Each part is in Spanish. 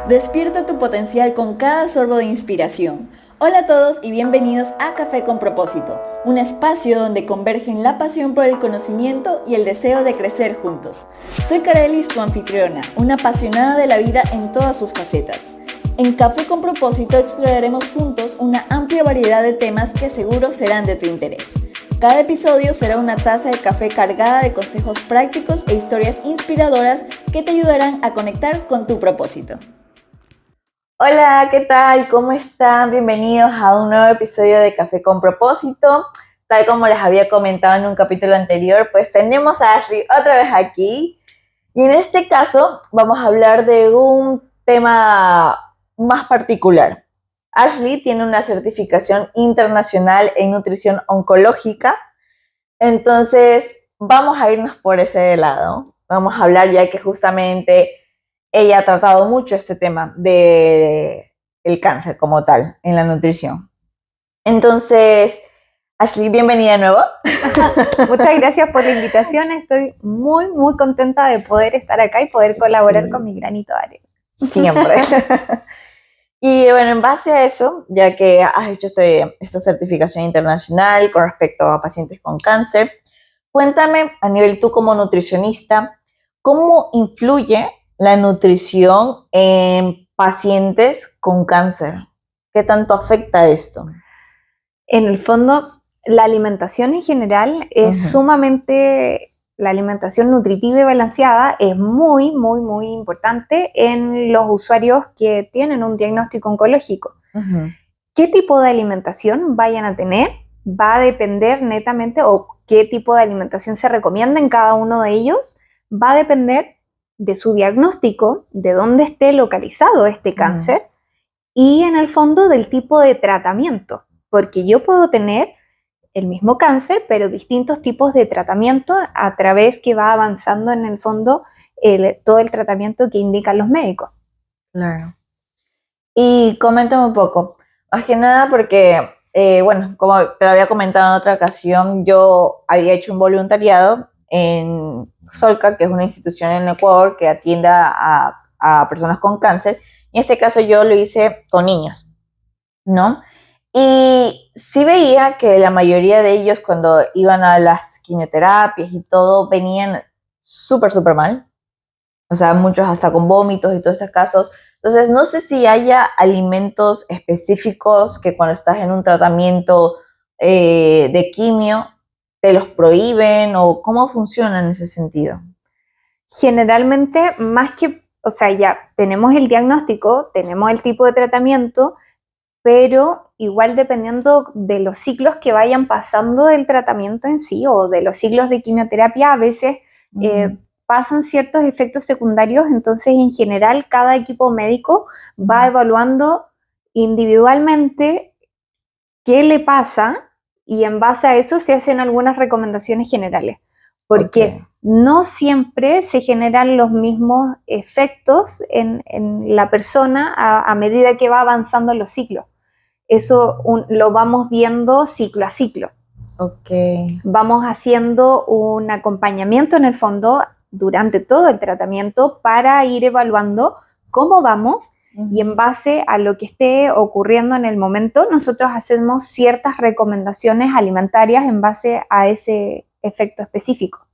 Despierta tu potencial con cada sorbo de inspiración. Hola a todos y bienvenidos a Café con Propósito, un espacio donde convergen la pasión por el conocimiento y el deseo de crecer juntos. Soy Carelis, tu anfitriona, una apasionada de la vida en todas sus facetas. En Café con Propósito exploraremos juntos una amplia variedad de temas que seguro serán de tu interés. Cada episodio será una taza de café cargada de consejos prácticos e historias inspiradoras que te ayudarán a conectar con tu propósito. Hola, ¿qué tal? ¿Cómo están? Bienvenidos a un nuevo episodio de Café con Propósito. Tal como les había comentado en un capítulo anterior, pues tenemos a Ashley otra vez aquí. Y en este caso vamos a hablar de un tema más particular. Ashley tiene una certificación internacional en nutrición oncológica. Entonces, vamos a irnos por ese lado. Vamos a hablar ya que justamente ella ha tratado mucho este tema de el cáncer como tal en la nutrición. Entonces, Ashley, bienvenida de nuevo. Muchas gracias por la invitación. Estoy muy contenta de poder estar acá y poder colaborar con mi granito de arena. Siempre. Y bueno, en base a eso, ya que has hecho esta certificación internacional con respecto a pacientes con cáncer, cuéntame a nivel tú como nutricionista, ¿cómo influye la nutrición en pacientes con cáncer? ¿Qué tanto afecta esto? En el fondo, la alimentación en general es sumamente, la alimentación nutritiva y balanceada es muy importante en los usuarios que tienen un diagnóstico oncológico. ¿Qué tipo de alimentación vayan a tener? Va a depender netamente, o qué tipo de alimentación se recomienda en cada uno de ellos, va a depender de su diagnóstico, de dónde esté localizado este cáncer y en el fondo del tipo de tratamiento, porque yo puedo tener el mismo cáncer, pero distintos tipos de tratamiento a través que va avanzando en el fondo todo el tratamiento que indican los médicos. Claro. Y coméntame un poco, más que nada porque, bueno, como te lo había comentado en otra ocasión, yo había hecho un voluntariado en Solca, que es una institución en Ecuador que atiende a personas con cáncer. En este caso yo lo hice con niños, ¿no? Y sí veía que la mayoría de ellos cuando iban a las quimioterapias y todo, venían súper mal. O sea, muchos hasta con vómitos y todos esos casos. Entonces, no sé si haya alimentos específicos que cuando estás en un tratamiento de quimio te los prohíben o cómo funciona en ese sentido. Generalmente, más que, o sea, ya tenemos el diagnóstico, tenemos el tipo de tratamiento, pero igual dependiendo de los ciclos que vayan pasando del tratamiento en sí o de los ciclos de quimioterapia, a veces pasan ciertos efectos secundarios, entonces en general cada equipo médico va evaluando individualmente qué le pasa y en base a eso se hacen algunas recomendaciones generales, porque no siempre se generan los mismos efectos en la persona a medida que va avanzando los ciclos. Eso lo vamos viendo ciclo a ciclo. Vamos haciendo un acompañamiento en el fondo durante todo el tratamiento para ir evaluando cómo vamos y en base a lo que esté ocurriendo en el momento, nosotros hacemos ciertas recomendaciones alimentarias en base a ese efecto específico.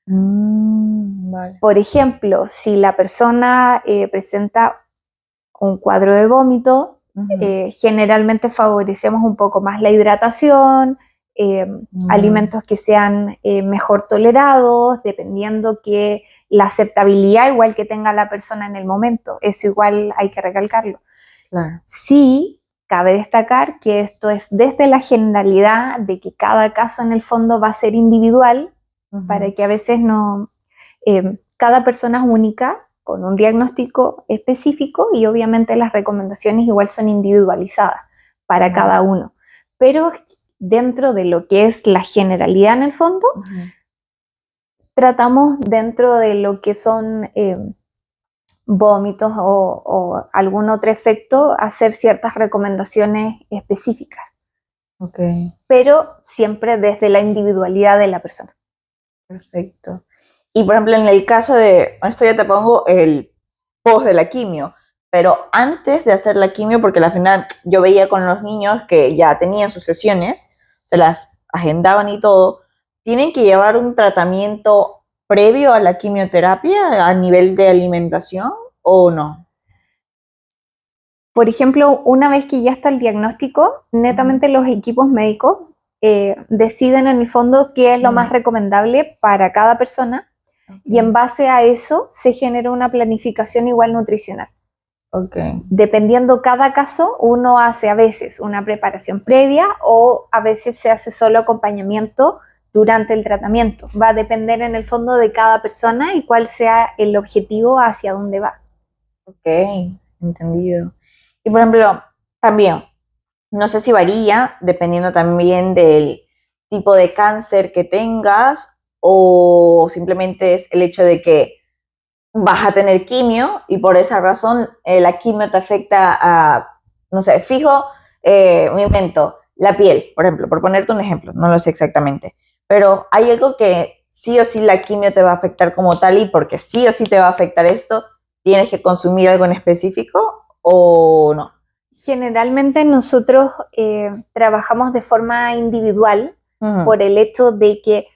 Vale. Por ejemplo, si la persona presenta un cuadro de vómito, generalmente favorecemos un poco más la hidratación, alimentos que sean mejor tolerados, dependiendo que la aceptabilidad igual que tenga la persona en el momento. Eso igual hay que recalcarlo. Claro. Sí, cabe destacar que esto es desde la generalidad de que cada caso en el fondo va a ser individual, para que a veces no... cada persona es única, con un diagnóstico específico y obviamente las recomendaciones igual son individualizadas para cada uno. Pero dentro de lo que es la generalidad en el fondo, tratamos dentro de lo que son vómitos o algún otro efecto, hacer ciertas recomendaciones específicas. Pero siempre desde la individualidad de la persona. Perfecto. Y por ejemplo, en el caso de, esto ya te pongo el post de la quimio, pero antes de hacer la quimio, porque al final yo veía con los niños que ya tenían sus sesiones, se las agendaban y todo, ¿tienen que llevar un tratamiento previo a la quimioterapia a nivel de alimentación o no? Por ejemplo, una vez que ya está el diagnóstico, netamente los equipos médicos deciden en el fondo qué es lo más recomendable para cada persona y en base a eso se genera una planificación igual nutricional. Dependiendo cada caso, uno hace a veces una preparación previa o a veces se hace solo acompañamiento durante el tratamiento. Va a depender en el fondo de cada persona y cuál sea el objetivo hacia dónde va. Ok, entendido. Y por ejemplo, también, no sé si varía dependiendo también del tipo de cáncer que tengas o simplemente es el hecho de que vas a tener quimio y por esa razón la quimio te afecta a, no sé, fijo, me invento, la piel, por ejemplo, por ponerte un ejemplo, no lo sé exactamente, pero hay algo que sí o sí la quimio te va a afectar como tal y porque sí o sí te va a afectar esto, ¿tienes que consumir algo en específico o no? Generalmente nosotros trabajamos de forma individual por el hecho de que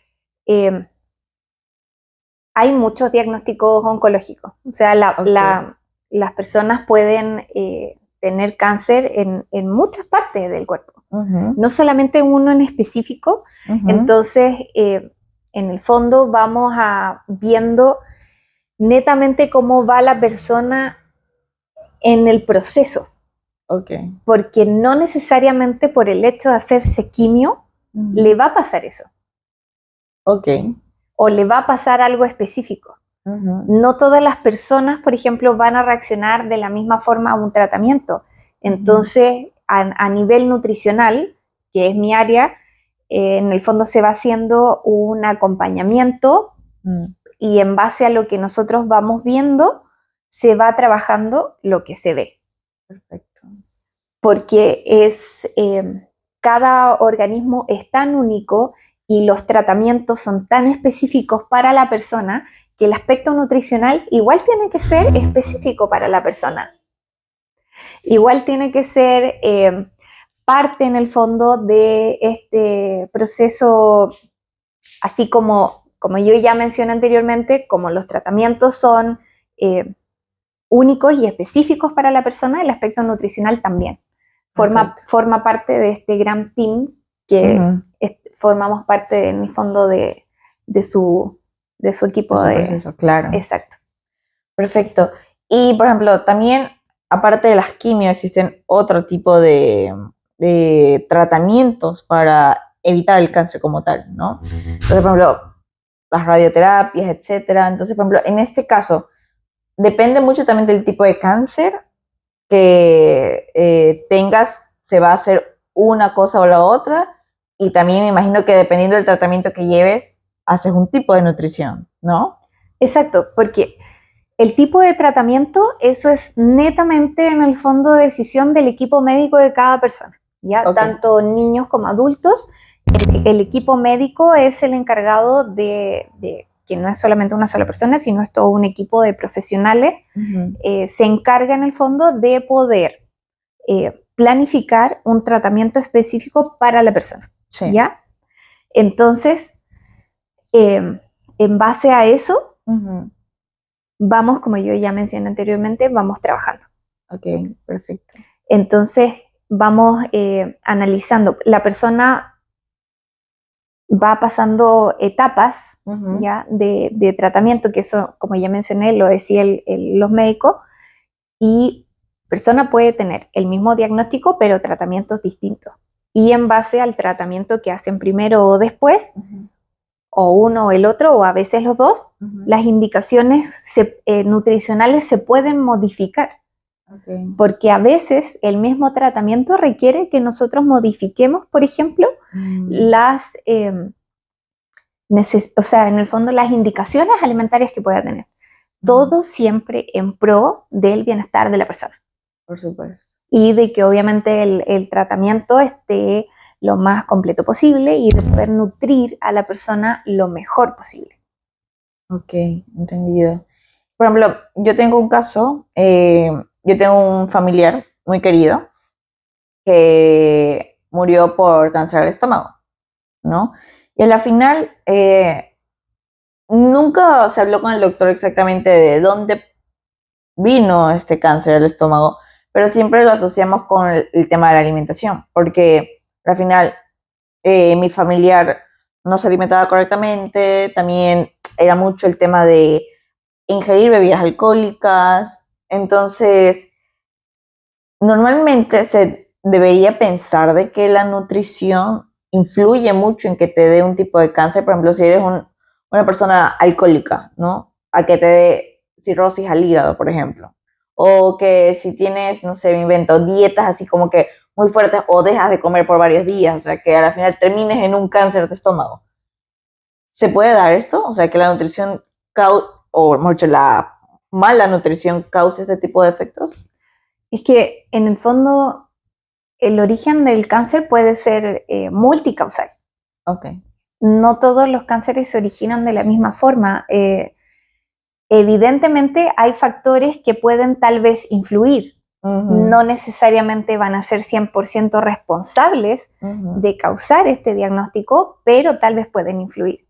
hay muchos diagnósticos oncológicos. O sea, las personas pueden tener cáncer en muchas partes del cuerpo, no solamente uno en específico. Entonces, en el fondo vamos viendo netamente cómo va la persona en el proceso. Porque no necesariamente por el hecho de hacerse quimio le va a pasar eso. O le va a pasar algo específico. No todas las personas, por ejemplo, van a reaccionar de la misma forma a un tratamiento. Entonces, a nivel nutricional, que es mi área, en el fondo se va haciendo un acompañamiento y en base a lo que nosotros vamos viendo, se va trabajando lo que se ve. Perfecto. Porque cada organismo es tan único y los tratamientos son tan específicos para la persona que el aspecto nutricional igual tiene que ser específico para la persona. Igual tiene que ser parte en el fondo de este proceso, así como yo ya mencioné anteriormente, como los tratamientos son únicos y específicos para la persona, el aspecto nutricional también. Forma parte de este gran team que formamos parte, en el fondo, de su equipo de proceso, claro. Exacto. Perfecto. Y, por ejemplo, también, aparte de las quimios, existen otro tipo de tratamientos para evitar el cáncer como tal, ¿no? Entonces, por ejemplo, las radioterapias, etcétera. Entonces, por ejemplo, en este caso, depende mucho también del tipo de cáncer que tengas, se va a hacer una cosa o la otra, y también me imagino que dependiendo del tratamiento que lleves, haces un tipo de nutrición, ¿no? Exacto, porque el tipo de tratamiento, eso es netamente en el fondo decisión del equipo médico de cada persona, ¿ya? Tanto niños como adultos, el equipo médico es el encargado de que no es solamente una sola persona, sino es todo un equipo de profesionales, se encarga en el fondo de poder planificar un tratamiento específico para la persona, ¿ya? Entonces, en base a eso, vamos, como yo ya mencioné anteriormente, vamos trabajando. Ok, perfecto. Entonces, vamos analizando. La persona va pasando etapas ya de tratamiento, que eso, como ya mencioné, lo decía los médicos, y persona puede tener el mismo diagnóstico, pero tratamientos distintos. Y en base al tratamiento que hacen primero o después, o uno o el otro, o a veces los dos, las indicaciones nutricionales se pueden modificar. Porque a veces el mismo tratamiento requiere que nosotros modifiquemos, por ejemplo, las, o sea, en el fondo las indicaciones alimentarias que pueda tener. Todo siempre en pro del bienestar de la persona. Por supuesto. Y de que obviamente el tratamiento esté lo más completo posible y de poder nutrir a la persona lo mejor posible. Ok, entendido. Por ejemplo, yo tengo un caso, yo tengo un familiar muy querido que murió por cáncer al estómago, ¿no? Y a la final nunca se habló con el doctor exactamente de dónde vino este cáncer al estómago, pero siempre lo asociamos con el tema de la alimentación, porque al final mi familiar no se alimentaba correctamente, también era mucho el tema de ingerir bebidas alcohólicas, entonces normalmente se debería pensar de que la nutrición influye mucho en que te dé un tipo de cáncer, por ejemplo, si eres una persona alcohólica, ¿no? A que te dé cirrosis al hígado, por ejemplo. O que si tienes, no sé, me invento, dietas así como que muy fuertes o dejas de comer por varios días, o sea, que al final termines en un cáncer de estómago. ¿Se puede dar esto? O sea, que la nutrición o mejor dicho, la mala nutrición cause este tipo de efectos. Es que en el fondo el origen del cáncer puede ser multicausal. Ok. No todos los cánceres se originan de la misma forma. Evidentemente hay factores que pueden tal vez influir. No necesariamente van a ser 100% responsables de causar este diagnóstico, pero tal vez pueden influir.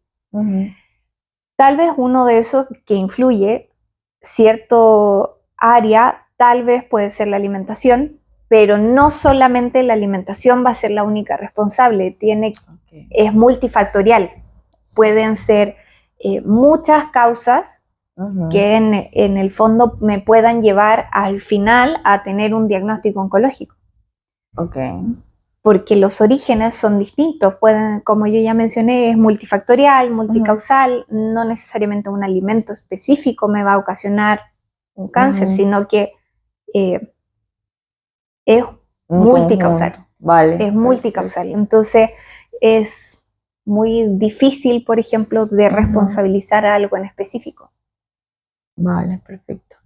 Tal vez uno de esos que influye, cierto área, tal vez puede ser la alimentación, pero no solamente la alimentación va a ser la única responsable, es multifactorial. Pueden ser muchas causas que en el fondo me puedan llevar al final a tener un diagnóstico oncológico. Porque los orígenes son distintos, como yo ya mencioné, es multifactorial, multicausal, no necesariamente un alimento específico me va a ocasionar un cáncer, sino que es multicausal. Vale. Es multicausal. Entonces es muy difícil, por ejemplo, de responsabilizar a algo en específico. Vale, perfecto.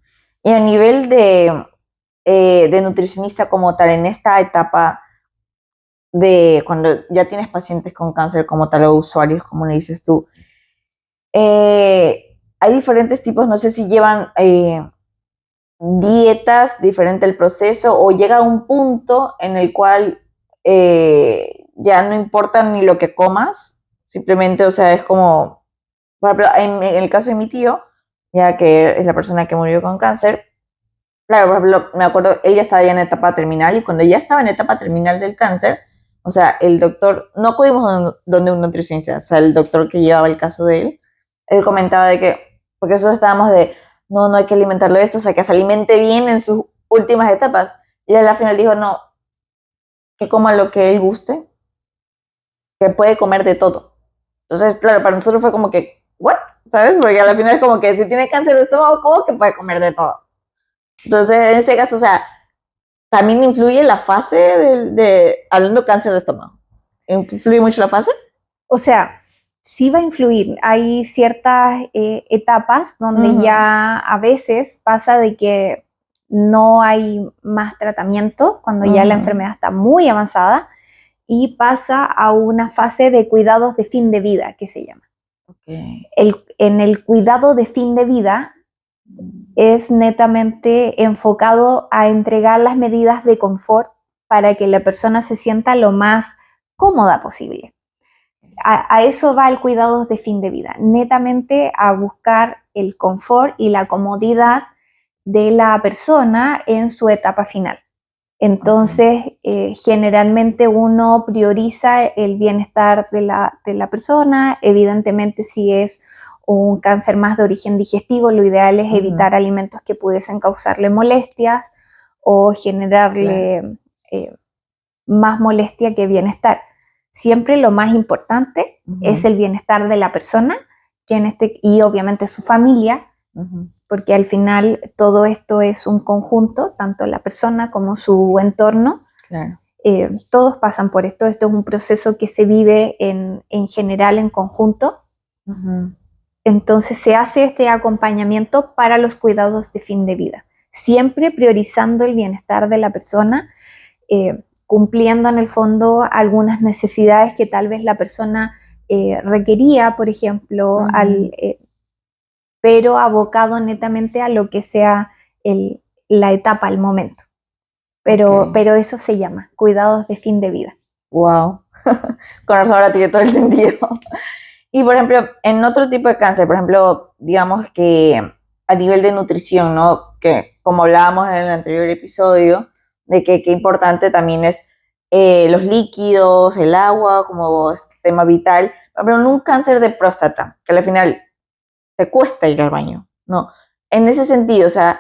Y a nivel de nutricionista como tal, en esta etapa de cuando ya tienes pacientes con cáncer como tal o usuarios, como le dices tú, hay diferentes tipos, no sé si llevan dietas, diferente el proceso, o llega a un punto en el cual ya no importa ni lo que comas, simplemente, o sea, es como, por ejemplo, en el caso de mi tío, ya que es la persona que murió con cáncer, claro, por ejemplo, me acuerdo, él ya estaba ya en etapa terminal y cuando ya estaba en etapa terminal del cáncer, o sea, el doctor, no acudimos donde un nutricionista, o sea, el doctor que llevaba el caso de él comentaba de que, porque nosotros estábamos de, no hay que alimentarlo esto, o sea, que se alimente bien en sus últimas etapas. Y él al final dijo, no, que coma lo que él guste, que puede comer de todo. Entonces, claro, para nosotros fue como que, ¿what? ¿Sabes? Porque al final es como que si tiene cáncer de estómago, ¿cómo que puede comer de todo? Entonces, en este caso, o sea, también influye la fase hablando de cáncer de estómago. ¿Influye mucho la fase? O sea, sí va a influir. Hay ciertas etapas donde ya a veces pasa de que no hay más tratamientos, cuando ya la enfermedad está muy avanzada, y pasa a una fase de cuidados de fin de vida, que se llama. En el cuidado de fin de vida es netamente enfocado a entregar las medidas de confort para que la persona se sienta lo más cómoda posible. A eso va el cuidado de fin de vida, netamente a buscar el confort y la comodidad de la persona en su etapa final. Entonces, generalmente uno prioriza el bienestar de la persona. Evidentemente, si es un cáncer más de origen digestivo, lo ideal es evitar alimentos que pudiesen causarle molestias o generarle más molestia que bienestar. Siempre lo más importante es el bienestar de la persona y obviamente su familia, porque al final todo esto es un conjunto, tanto la persona como su entorno. Claro. Todos pasan por esto es un proceso que se vive en general en conjunto. Entonces se hace este acompañamiento para los cuidados de fin de vida, siempre priorizando el bienestar de la persona, cumpliendo en el fondo algunas necesidades que tal vez la persona requería, por ejemplo, pero abocado netamente a lo que sea el la etapa, el momento. Pero, Ok. pero eso se llama cuidados de fin de vida. Wow. Con razón ahora tiene todo el sentido. Y por ejemplo, en otro tipo de cáncer, por ejemplo, digamos que a nivel de nutrición, ¿no? Que como hablábamos en el anterior episodio, de que qué importante también es los líquidos, el agua, como tema vital. Por ejemplo, en un cáncer de próstata, que al final te cuesta ir al baño, ¿no? En ese sentido, o sea,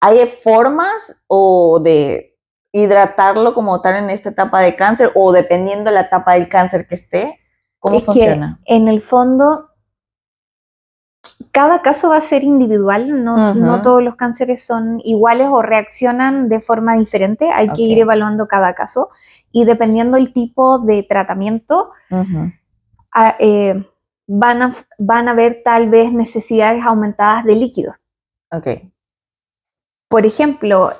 ¿hay formas o de hidratarlo como tal en esta etapa de cáncer o dependiendo de la etapa del cáncer que esté? ¿Cómo Es que funciona? en el fondo cada caso va a ser individual, no todos los cánceres son iguales o reaccionan de forma diferente, hay que ir Ok. evaluando cada caso y dependiendo del tipo de tratamiento, Ujú. a- eh, van a haber tal vez necesidades aumentadas de líquidos. Ok. Por ejemplo,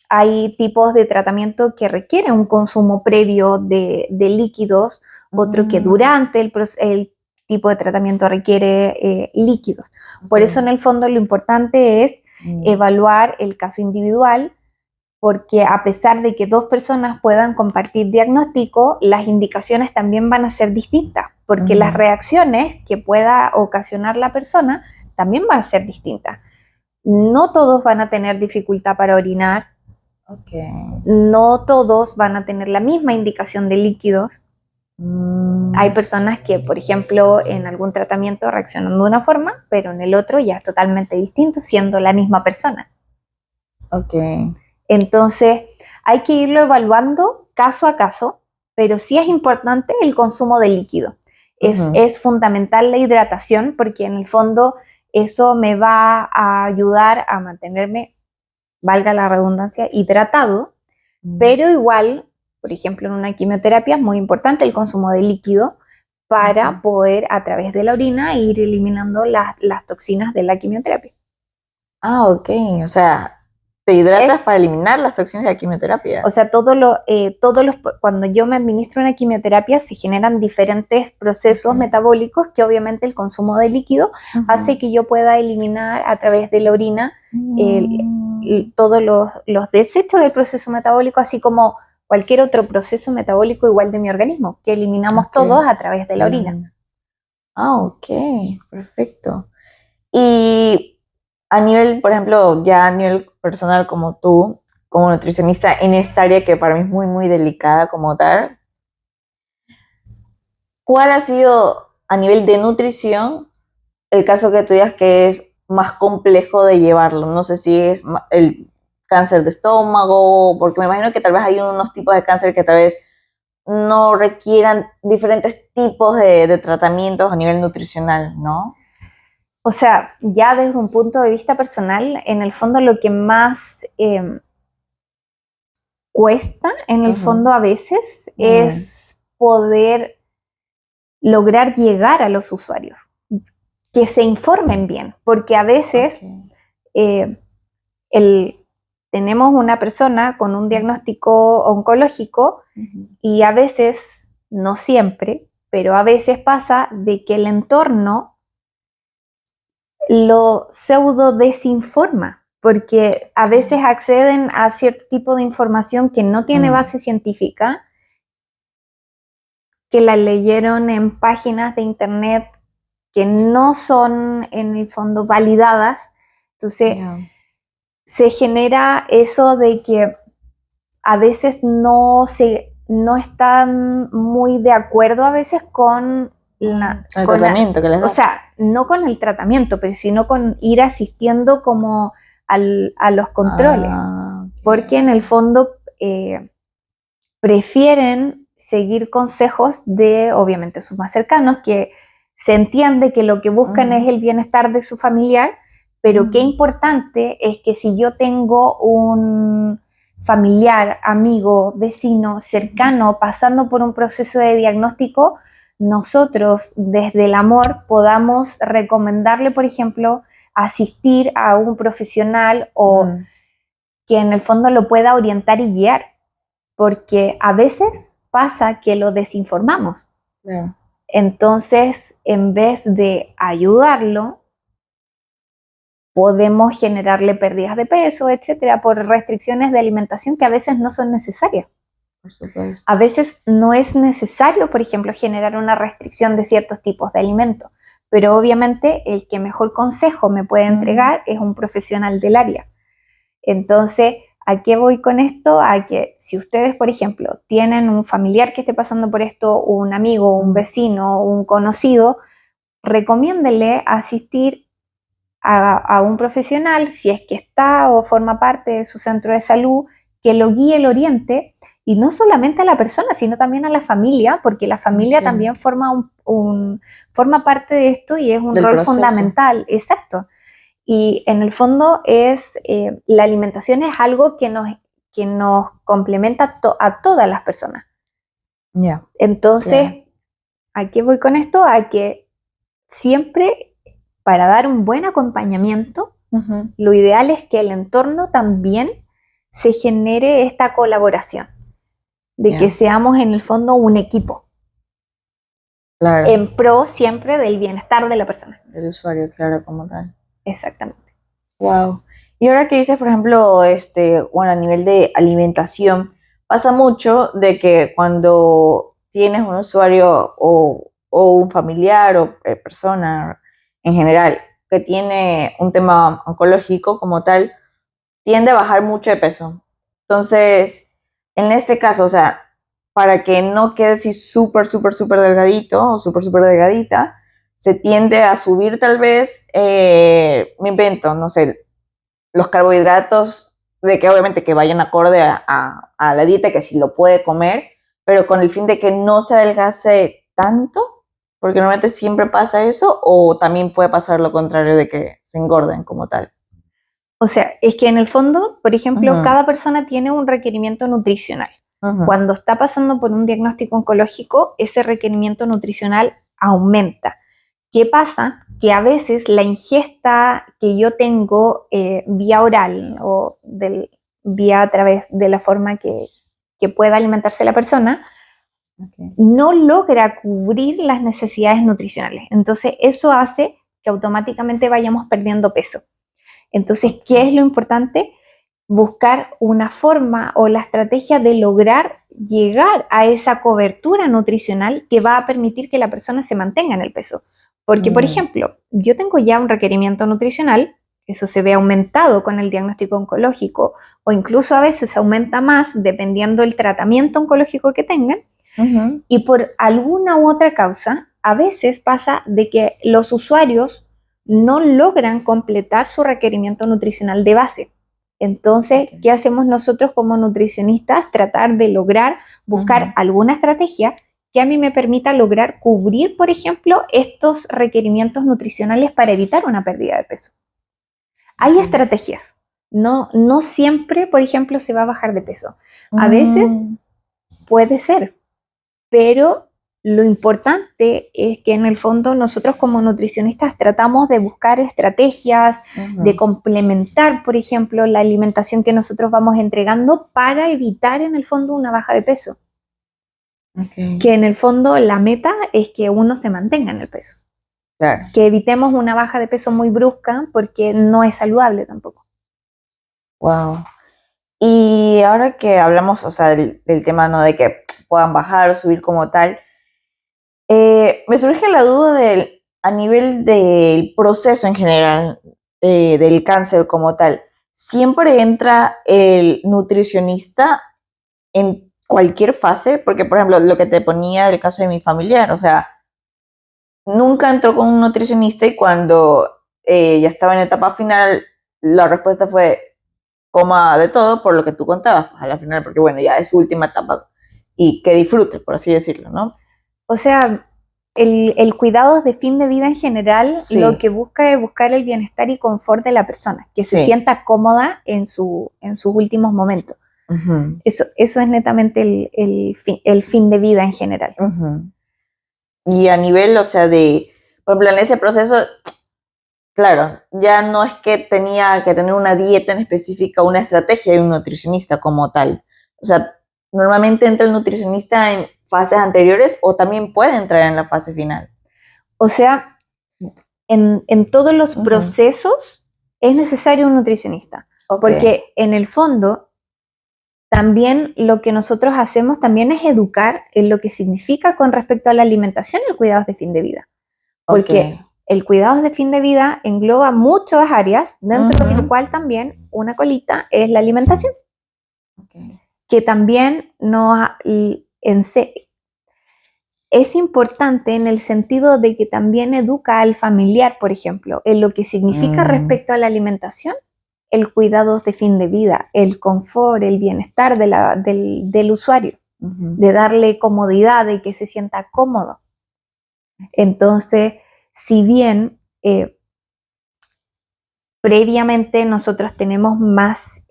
hay tipos de tratamiento que requieren un consumo previo de líquidos, otro que durante el tipo de tratamiento requiere líquidos. Por eso en el fondo lo importante es evaluar el caso individual, porque a pesar de que dos personas puedan compartir diagnóstico, las indicaciones también van a ser distintas, porque las reacciones que pueda ocasionar la persona también van a ser distintas. No todos van a tener dificultad para orinar, Ok. no todos van a tener la misma indicación de líquidos. Hay personas que, por ejemplo, en algún tratamiento reaccionan de una forma, pero en el otro ya es totalmente distinto, siendo la misma persona. Ok. Entonces, hay que irlo evaluando caso a caso, pero sí es importante el consumo de líquido. Es fundamental la hidratación porque en el fondo eso me va a ayudar a mantenerme, valga la redundancia, hidratado, pero igual, por ejemplo, en una quimioterapia es muy importante el consumo de líquido para poder a través de la orina ir eliminando las toxinas de la quimioterapia. Ah, ok. O sea, te hidratas Es para eliminar las toxinas de la quimioterapia. O sea, cuando yo me administro una quimioterapia se generan diferentes procesos metabólicos que obviamente el consumo de líquido hace que yo pueda eliminar a través de la orina todos los desechos del proceso metabólico, así como cualquier otro proceso metabólico igual de mi organismo, que eliminamos todos a través de la orina. Ah, ok. Perfecto. Y a nivel, por ejemplo, ya a nivel personal como tú, como nutricionista, en esta área que para mí es muy, muy delicada como tal, ¿cuál ha sido a nivel de nutrición el caso que tú digas que es más complejo de llevarlo? No sé si es el cáncer de estómago, porque me imagino que tal vez hay unos tipos de cáncer que tal vez no requieran diferentes tipos de tratamientos a nivel nutricional, ¿no? O sea, ya desde un punto de vista personal, en el fondo lo que más cuesta, en el fondo a veces, es poder lograr llegar a los usuarios, que se informen bien, porque a veces tenemos una persona con un diagnóstico oncológico y a veces, no siempre, pero a veces pasa de que el entorno lo pseudo desinforma, porque a veces acceden a cierto tipo de información que no tiene base científica, que la leyeron en páginas de internet que no son en el fondo validadas. Entonces, se genera eso de que a veces no están muy de acuerdo a veces con el tratamiento que les das. O sea, no con el tratamiento, pero sino con ir asistiendo como a los controles. Porque en el fondo prefieren seguir consejos de, obviamente, sus más cercanos, que se entiende que lo que buscan es el bienestar de su familiar, pero qué importante es que si yo tengo un familiar, amigo, vecino, cercano, pasando por un proceso de diagnóstico, nosotros desde el amor podamos recomendarle, por ejemplo, asistir a un profesional o que en el fondo lo pueda orientar y guiar, porque a veces pasa que lo desinformamos. Entonces, en vez de ayudarlo, podemos generarle pérdidas de peso, etcétera, por restricciones de alimentación que a veces no son necesarias. Por supuesto. A veces no es necesario, por ejemplo, generar una restricción de ciertos tipos de alimentos, pero obviamente el que mejor consejo me puede entregar es un profesional del área. Entonces, ¿a qué voy con esto? A que si ustedes, por ejemplo, tienen un familiar que esté pasando por esto, un amigo, un vecino, un conocido, recomiéndenle asistir a un profesional, si es que está o forma parte de su centro de salud, que lo guíe, lo oriente, y no solamente a la persona, sino también a la familia, porque la familia también forma forma parte de esto y es un Del rol proceso. fundamental, exacto. Y en el fondo la alimentación es algo que nos complementa a todas las personas. Ya. Entonces, ¿a qué voy con esto? A que siempre, para dar un buen acompañamiento, lo ideal es que el entorno también se genere esta colaboración, de que seamos en el fondo un equipo, Claro. en pro siempre del bienestar de la persona. Del usuario, claro, como tal. Exactamente. Wow. Y ahora que dices, por ejemplo, bueno, a nivel de alimentación, pasa mucho de que cuando tienes un usuario o un familiar o persona en general que tiene un tema oncológico como tal, tiende a bajar mucho de peso. Entonces, en este caso, o sea, para que no quede así súper, súper, súper delgadito o súper, súper delgadita, se tiende a subir tal vez, me invento, no sé, los carbohidratos, de que obviamente que vayan acorde a la dieta, que sí lo puede comer, pero con el fin de que no se adelgace tanto, porque normalmente siempre pasa eso, o también puede pasar lo contrario de que se engorden como tal. O sea, es que en el fondo, por ejemplo, cada persona tiene un requerimiento nutricional. Cuando está pasando por un diagnóstico oncológico, ese requerimiento nutricional aumenta. ¿Qué pasa? Que a veces la ingesta que yo tengo vía oral o vía a través de la forma que pueda alimentarse la persona, no logra cubrir las necesidades nutricionales. Entonces, eso hace que automáticamente vayamos perdiendo peso. Entonces, ¿qué es lo importante? Buscar una forma o la estrategia de lograr llegar a esa cobertura nutricional que va a permitir que la persona se mantenga en el peso. Porque, por ejemplo, yo tengo ya un requerimiento nutricional, eso se ve aumentado con el diagnóstico oncológico, o incluso a veces aumenta más dependiendo del tratamiento oncológico que tengan, y por alguna u otra causa, a veces pasa de que los usuarios no logran completar su requerimiento nutricional de base. Entonces, ¿qué hacemos nosotros como nutricionistas? Tratar de lograr buscar alguna estrategia que a mí me permita lograr cubrir, por ejemplo, estos requerimientos nutricionales para evitar una pérdida de peso. Hay estrategias. No siempre, por ejemplo, se va a bajar de peso. A veces puede ser, pero lo importante es que en el fondo nosotros como nutricionistas tratamos de buscar estrategias, de complementar, por ejemplo, la alimentación que nosotros vamos entregando para evitar en el fondo una baja de peso. Que en el fondo la meta es que uno se mantenga en el peso. Claro. Que evitemos una baja de peso muy brusca porque no es saludable tampoco. Wow. Y ahora que hablamos, o sea, del tema, ¿no? De que puedan bajar o subir como tal, me surge la duda a nivel del proceso en general del cáncer como tal. ¿Siempre entra el nutricionista en cualquier fase? Porque, por ejemplo, lo que te ponía del caso de mi familiar, o sea, nunca entró con un nutricionista y cuando ya estaba en etapa final, la respuesta fue coma de todo por lo que tú contabas, pues, a la final, porque bueno, ya es su última etapa y que disfrute, por así decirlo, ¿no? O sea, el cuidado de fin de vida en general, lo que busca es buscar el bienestar y confort de la persona, que se sienta cómoda en sus últimos momentos. Eso es netamente el fin de vida en general. Y a nivel, o sea, por ejemplo, en ese proceso, claro, ya no es que tenía que tener una dieta en específica, una estrategia de un nutricionista como tal. O sea, normalmente entra el nutricionista en fases anteriores o también puede entrar en la fase final. O sea, en todos los procesos, es necesario un nutricionista. Ok. Porque en el fondo, también lo que nosotros hacemos también es educar en lo que significa con respecto a la alimentación y el cuidados de fin de vida. Porque Ok. el cuidados de fin de vida engloba muchas áreas, dentro de lo Ujú. cual también una colita es la alimentación, Ok. que también es importante en el sentido de que también educa al familiar, por ejemplo, en lo que significa respecto a la alimentación, el cuidado de fin de vida, el confort, el bienestar del usuario, Ujú. de darle comodidad, de que se sienta cómodo. Entonces, si bien previamente nosotros tenemos más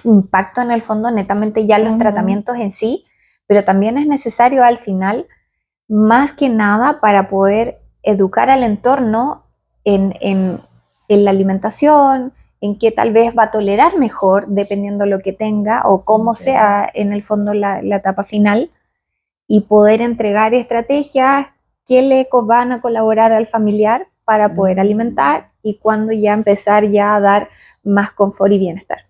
impacto en el fondo, netamente ya en los Ujú. tratamientos en sí, pero también es necesario al final, más que nada, para poder educar al entorno en la alimentación, en qué tal vez va a tolerar mejor, dependiendo lo que tenga o cómo Ok. sea en el fondo la etapa final, y poder entregar estrategias que le van a colaborar al familiar para poder alimentar y cuando ya empezar ya a dar más confort y bienestar.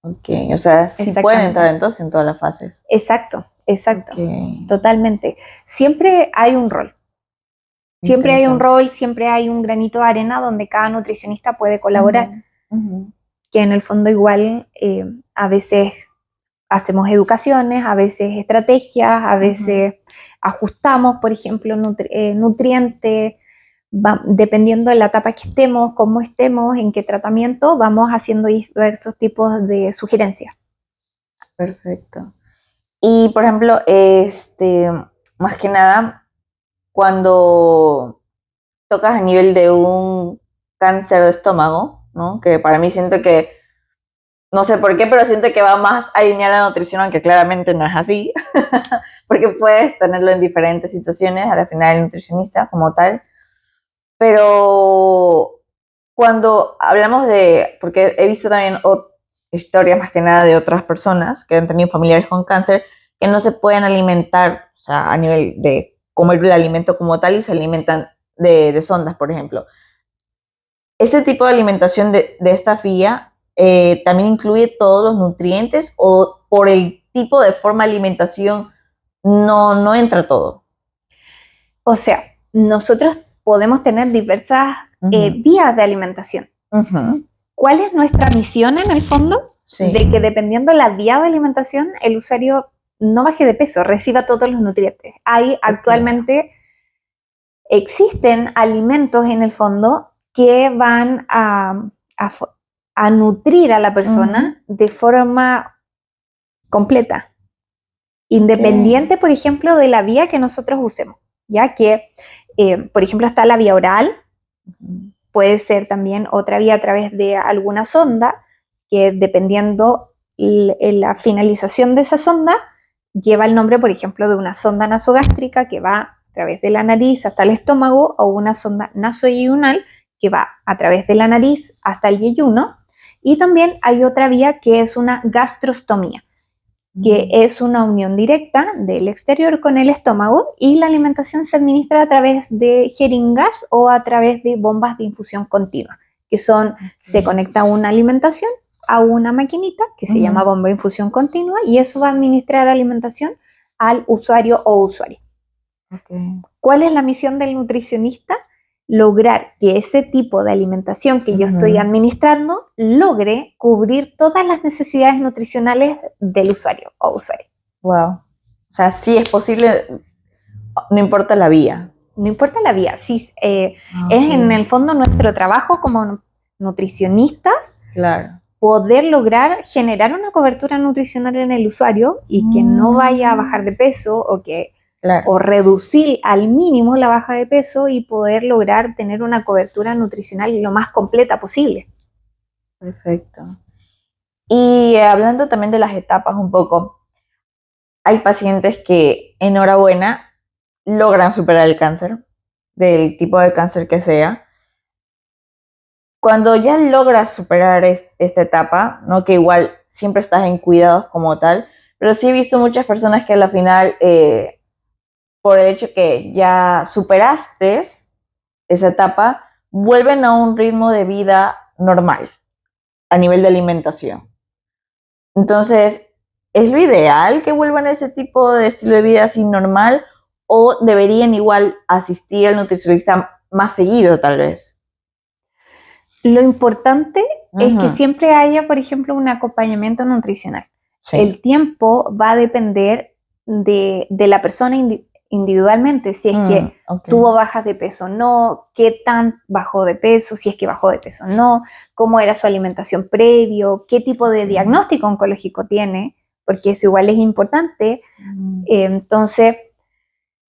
Ok, o sea, sí pueden Exactamente. entrar entonces en todas las fases. Exacto, exacto, Ok, totalmente. Siempre hay un rol. Siempre hay un interesante. rol, siempre hay un granito de arena donde cada nutricionista puede colaborar, Ujú, ujú. que en el fondo igual a veces hacemos educaciones, a veces estrategias, a veces ajustamos, por ejemplo, nutrientes, dependiendo de la etapa que estemos, cómo estemos, en qué tratamiento, vamos haciendo diversos tipos de sugerencias. Perfecto. Y por ejemplo, más que nada, cuando tocas a nivel de un cáncer de estómago, ¿no? Que para mí siento que, no sé por qué, pero siento que va más alineada a la nutrición, aunque claramente no es así, porque puedes tenerlo en diferentes situaciones, al final el nutricionista como tal, pero cuando hablamos de, porque he visto también historias más que nada de otras personas que han tenido familiares con cáncer, que no se pueden alimentar, o sea, a nivel de comer el alimento como tal y se alimentan de sondas, por ejemplo. Este tipo de alimentación de esta FIA también incluye todos los nutrientes o por el tipo de forma de alimentación no entra todo. O sea, nosotros podemos tener diversas vías de alimentación. ¿Cuál es nuestra misión en el fondo? Sí. De que dependiendo de la vía de alimentación, el usuario no baje de peso, reciba todos los nutrientes. Hay actualmente, existen alimentos en el fondo que van a nutrir a la persona de forma completa, independiente, por ejemplo, de la vía que nosotros usemos, ya que, por ejemplo, está la vía oral, puede ser también otra vía a través de alguna sonda, que dependiendo la finalización de esa sonda, lleva el nombre, por ejemplo, de una sonda nasogástrica que va a través de la nariz hasta el estómago, o una sonda nasoyeyunal que va a través de la nariz hasta el yeyuno. Y también hay otra vía que es una gastrostomía, que es una unión directa del exterior con el estómago, y la alimentación se administra a través de jeringas o a través de bombas de infusión continua, que son, se conecta una alimentación a una maquinita que se llama bomba de infusión continua, y eso va a administrar alimentación al usuario o usuaria. ¿Cuál es la misión del nutricionista? Lograr que ese tipo de alimentación que yo estoy administrando logre cubrir todas las necesidades nutricionales del usuario o usuaria. Wow. O sea, sí es posible, no importa la vía. No importa la vía, sí, es en el fondo nuestro trabajo como nutricionistas, Claro. poder lograr generar una cobertura nutricional en el usuario y que no vaya a bajar de peso, o que o reducir al mínimo la baja de peso, y poder lograr tener una cobertura nutricional lo más completa posible. Perfecto. Y hablando también de las etapas un poco, hay pacientes que, enhorabuena, logran superar el cáncer, del tipo de cáncer que sea. Cuando ya logras superar esta etapa, ¿no? Que igual siempre estás en cuidados como tal, pero sí he visto muchas personas que a la final, por el hecho que ya superaste esa etapa, vuelven a un ritmo de vida normal a nivel de alimentación. Entonces, ¿es lo ideal que vuelvan a ese tipo de estilo de vida así normal o deberían igual asistir al nutricionista más seguido tal vez? Lo importante es que siempre haya, por ejemplo, un acompañamiento nutricional. Sí. El tiempo va a depender de la persona individualmente, si es que tuvo bajas de peso o no, qué tan bajó de peso, si es que bajó de peso o no, cómo era su alimentación previo, qué tipo de diagnóstico oncológico tiene, porque eso igual es importante. Entonces,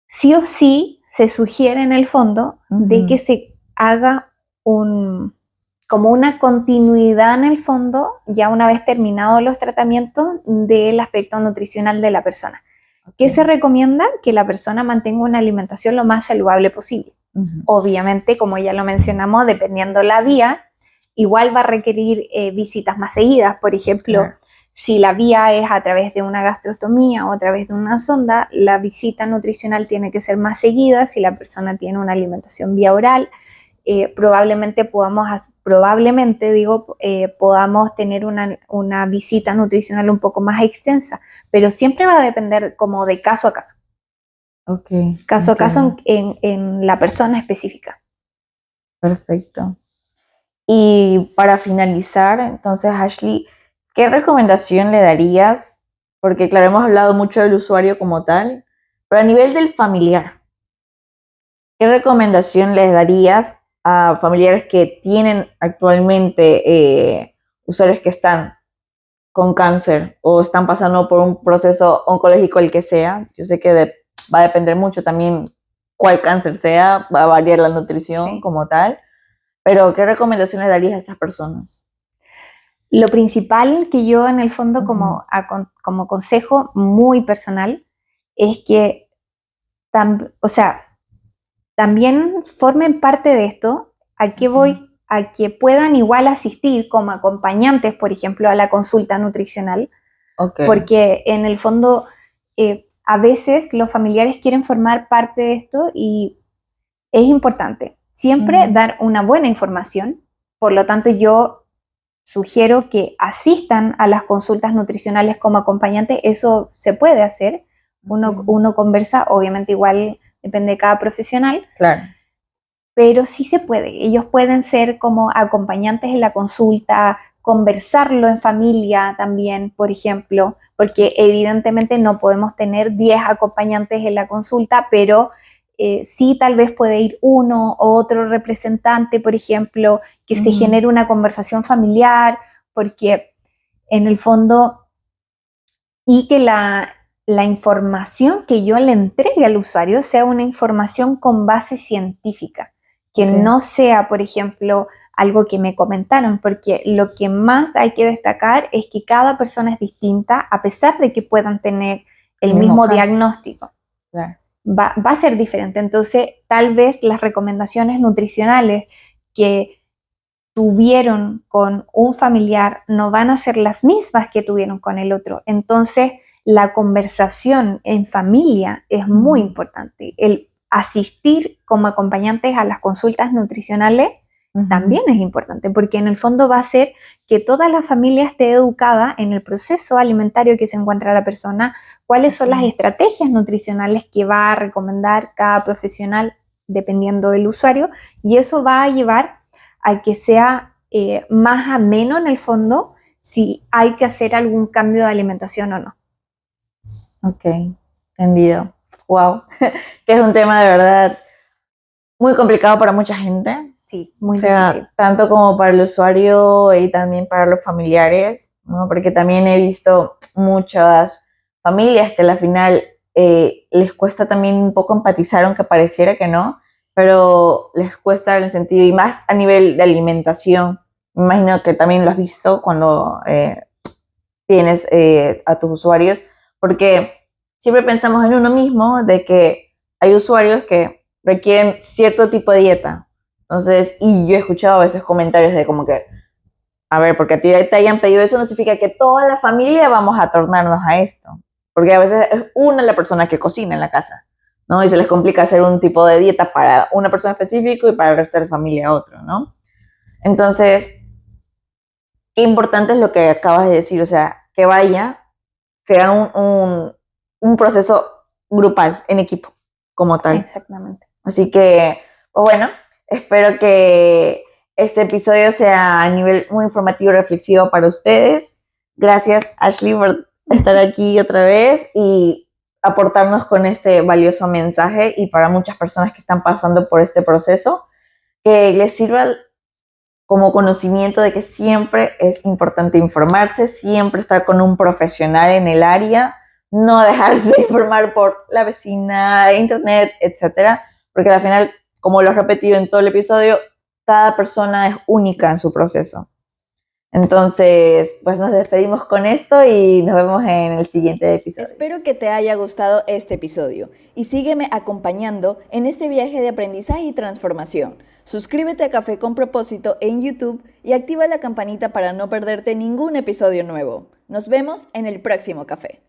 sí o sí se sugiere en el fondo de que se haga como una continuidad en el fondo, ya una vez terminados los tratamientos, del aspecto nutricional de la persona. ¿Qué se recomienda? Que la persona mantenga una alimentación lo más saludable posible. Obviamente, como ya lo mencionamos, dependiendo la vía, igual va a requerir visitas más seguidas. Por ejemplo, si la vía es a través de una gastrostomía o a través de una sonda, la visita nutricional tiene que ser más seguida. Si la persona tiene una alimentación vía oral, probablemente podamos tener una visita nutricional un poco más extensa, pero siempre va a depender como de caso a caso. Caso a caso en la persona específica. Perfecto. Y para finalizar, entonces, Ashley, ¿qué recomendación le darías? Porque claro, hemos hablado mucho del usuario como tal, pero a nivel del familiar, ¿qué recomendación les darías a familiares que tienen actualmente usuarios que están con cáncer o están pasando por un proceso oncológico, el que sea? Yo sé que va a depender mucho también cuál cáncer sea, va a variar la nutrición como tal, pero ¿qué recomendaciones darías a estas personas? Lo principal que yo en el fondo como consejo muy personal es que también formen parte de esto. ¿A qué voy? A que puedan igual asistir como acompañantes, por ejemplo, a la consulta nutricional, porque en el fondo a veces los familiares quieren formar parte de esto y es importante siempre dar una buena información. Por lo tanto, yo sugiero que asistan a las consultas nutricionales como acompañante. Eso se puede hacer. Uno conversa, obviamente igual depende de cada profesional. Claro. Pero sí se puede. Ellos pueden ser como acompañantes en la consulta, conversarlo en familia también, por ejemplo, porque evidentemente no podemos tener 10 acompañantes en la consulta, pero sí tal vez puede ir uno o otro representante, por ejemplo, que se genere una conversación familiar, porque en el fondo, y que la información que yo le entregue al usuario sea una información con base científica, que no sea, por ejemplo, algo que me comentaron, porque lo que más hay que destacar es que cada persona es distinta, a pesar de que puedan tener el mismo diagnóstico. Claro. Va a ser diferente. Entonces, tal vez las recomendaciones nutricionales que tuvieron con un familiar no van a ser las mismas que tuvieron con el otro. Entonces, la conversación en familia es muy importante. El asistir como acompañantes a las consultas nutricionales también es importante, porque en el fondo va a hacer que toda la familia esté educada en el proceso alimentario que se encuentra la persona, cuáles son las estrategias nutricionales que va a recomendar cada profesional dependiendo del usuario, y eso va a llevar a que sea más ameno en el fondo si hay que hacer algún cambio de alimentación o no. Ok, entendido. Wow, que es un tema de verdad muy complicado para mucha gente. Sí, muy difícil. Tanto como para el usuario y también para los familiares, ¿no? Porque también he visto muchas familias que al final les cuesta también un poco empatizar, aunque pareciera que no, pero les cuesta en el sentido, y más a nivel de alimentación. Me imagino que también lo has visto cuando tienes a tus usuarios, porque siempre pensamos en uno mismo de que hay usuarios que requieren cierto tipo de dieta. Entonces, y yo he escuchado a veces comentarios de como que, a ver, porque a ti te hayan pedido eso no significa que toda la familia vamos a tornarnos a esto, porque a veces es una la persona que cocina en la casa, ¿no? Y se les complica hacer un tipo de dieta para una persona específica y para el resto de la familia otro, ¿no? Entonces, qué importante es lo que acabas de decir, o sea, que sea un proceso grupal, en equipo, como tal. Exactamente. Así que, pues bueno, espero que este episodio sea a nivel muy informativo y reflexivo para ustedes. Gracias, Ashley, por estar aquí otra vez y aportarnos con este valioso mensaje, y para muchas personas que están pasando por este proceso, que les sirva como conocimiento de que siempre es importante informarse, siempre estar con un profesional en el área, no dejarse informar por la vecina, internet, etcétera, porque al final, como lo he repetido en todo el episodio, cada persona es única en su proceso. Entonces, pues nos despedimos con esto y nos vemos en el siguiente episodio. Espero que te haya gustado este episodio y sígueme acompañando en este viaje de aprendizaje y transformación. Suscríbete a Café con Propósito en YouTube y activa la campanita para no perderte ningún episodio nuevo. Nos vemos en el próximo café.